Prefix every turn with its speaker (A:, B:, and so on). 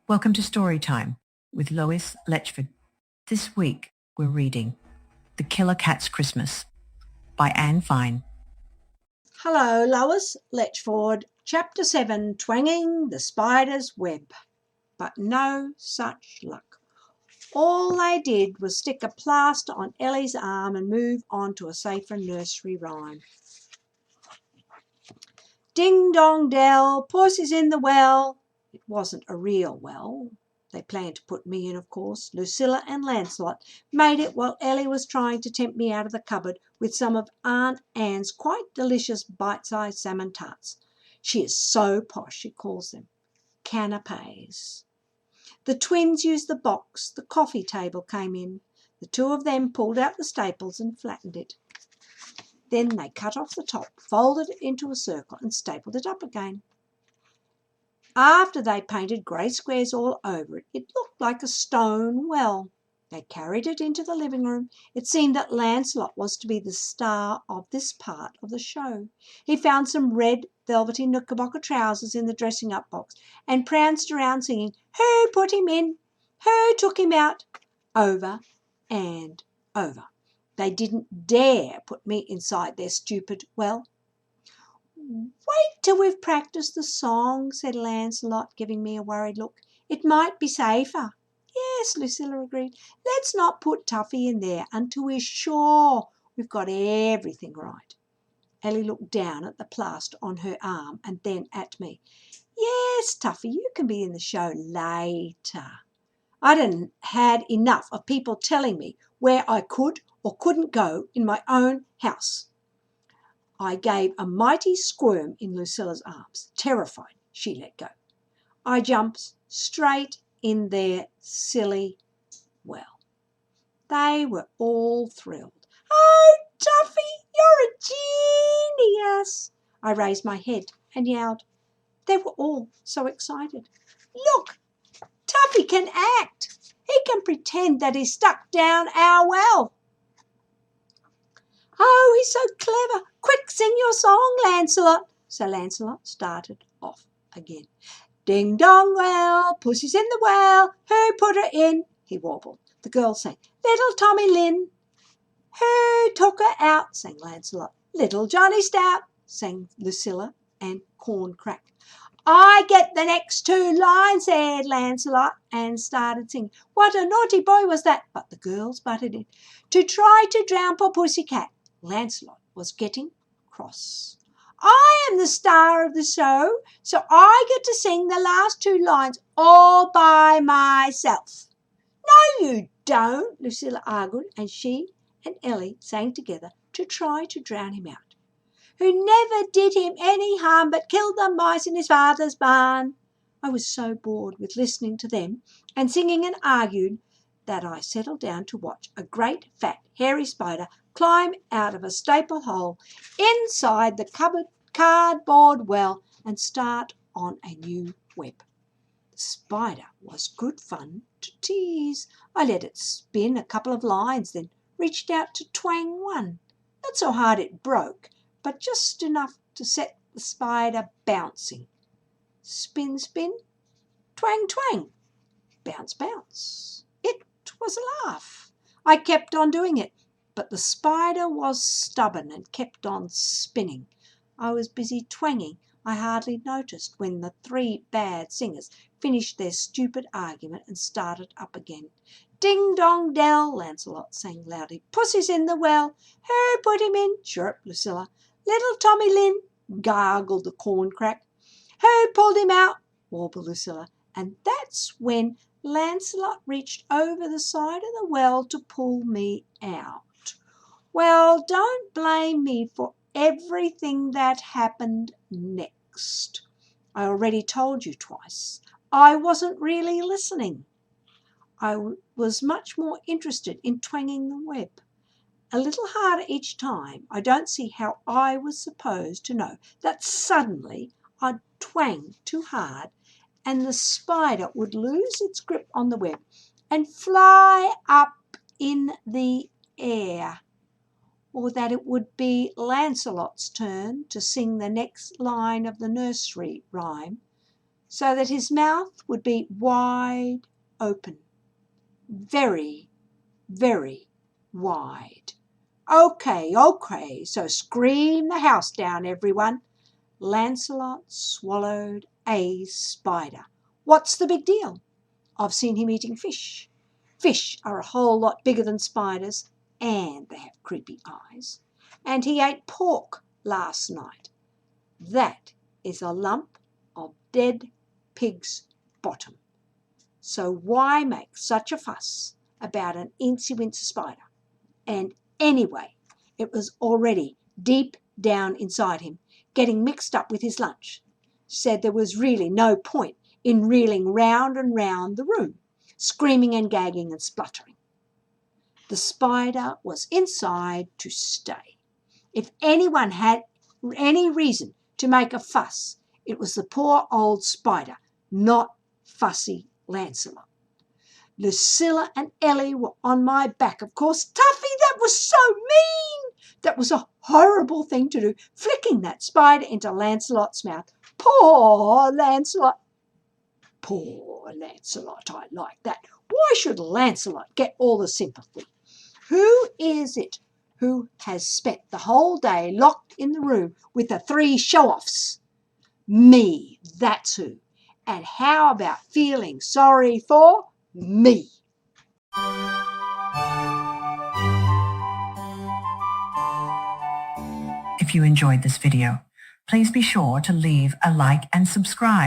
A: Welcome to Storytime with Lois Letchford. This week we're reading The Killer Cat's Christmas by Anne Fine.
B: Hello, Lois Letchford, Chapter 7, Twanging the Spider's Web. But no such luck. All they did was stick a plaster on Ellie's arm and move on to a safer nursery rhyme. Ding dong dell, puss is in the well. It wasn't a real well. They planned to put me in, of course. Lucilla and Lancelot made it while Ellie was trying to tempt me out of the cupboard with some of Aunt Anne's quite delicious bite-sized salmon tarts. She is so posh, she calls them canapes. The twins used the box. The coffee table came in. The two of them pulled out the staples and flattened it. Then they cut off the top, folded it into a circle and stapled it up again. After they painted grey squares all over it, it looked like a stone well. They carried it into the living room. It seemed that Lancelot was to be the star of this part of the show. He found some red velvety knickerbocker trousers in the dressing-up box and pranced around singing, "Who put him in? Who took him out?" over and over. They didn't dare put me inside their stupid well. "Wait till we've practised the song," said Lancelot, giving me a worried look. "It might be safer." "Yes," Lucilla agreed. "Let's not put Tuffy in there until we're sure we've got everything right." Ellie looked down at the plaster on her arm and then at me. "Yes, Tuffy, you can be in the show later." I'd had enough of people telling me where I could or couldn't go in my own house. I gave a mighty squirm in Lucilla's arms. Terrified, she let go. I jumped straight in their silly well. They were all thrilled. "Oh, Tuffy, you're a genius!" I raised my head and yelled. They were all so excited. "Look, Tuffy can act. He can pretend that he's stuck down our well." "Oh, he's so clever. Quick, sing your song, Lancelot." So Lancelot started off again. "Ding dong well, pussy's in the well. Who put her in?" he warbled. The girls sang, "Little Tommy Lin." "Who took her out?" sang Lancelot. "Little Johnny Stout," sang Lucilla and Corn Crack. "I get the next two lines," said Lancelot, and started singing. "What a naughty boy was that?" But the girls butted in. "To try to drown poor Pussycat." Lancelot was getting cross. "I am the star of the show, so I get to sing the last two lines all by myself." "No, you don't," Lucilla argued, and she and Ellie sang together to try to drown him out. "Who never did him any harm but killed the mice in his father's barn." I was so bored with listening to them and singing and arguing that I settled down to watch a great fat hairy spider climb out of a staple hole inside the cardboard well and start on a new web. The spider was good fun to tease. I let it spin a couple of lines, then reached out to twang one. Not so hard it broke, but just enough to set the spider bouncing. Spin, spin, twang, twang, bounce, bounce. It was a laugh. I kept on doing it, but the spider was stubborn and kept on spinning. I was busy twanging. I hardly noticed when the three bad singers finished their stupid argument and started up again. "Ding dong dell," Lancelot sang loudly. "Pussy's in the well. Who put him in?" chirruped Lucilla. "Little Tommy Lin," gargled the Corn Crack. "Who pulled him out?" warbled Lucilla. And that's when Lancelot reached over the side of the well to pull me out. Well, don't blame me for everything that happened next. I already told you twice. I wasn't really listening. I was much more interested in twanging the web. A little harder each time. I don't see how I was supposed to know that suddenly I'd twang too hard and the spider would lose its grip on the web and fly up in the air, or that it would be Lancelot's turn to sing the next line of the nursery rhyme. so that his mouth would be wide open, very, very wide. Okay, so scream the house down, everyone. Lancelot swallowed a spider. What's the big deal? I've seen him eating fish. Fish are a whole lot bigger than spiders, and they have creepy eyes. And he ate pork last night. That is a lump of dead pig's bottom. So why make such a fuss about an incy-wincy spider? And anyway, it was already deep down inside him, getting mixed up with his lunch. Said there was really no point in reeling round and round the room, screaming and gagging and spluttering. The spider was inside to stay. If anyone had any reason to make a fuss, it was the poor old spider, not fussy Lancelot. Lucilla and Ellie were on my back, of course. Tuffy, that was so mean! That was a horrible thing to do, flicking that spider into Lancelot's mouth. Poor Lancelot. Poor Lancelot, I like that. Why should Lancelot get all the sympathy? Who is it who has spent the whole day locked in the room with the 3 show-offs? Me, that's who. And how about feeling sorry for me?
A: If you enjoyed this video, please be sure to leave a like and subscribe.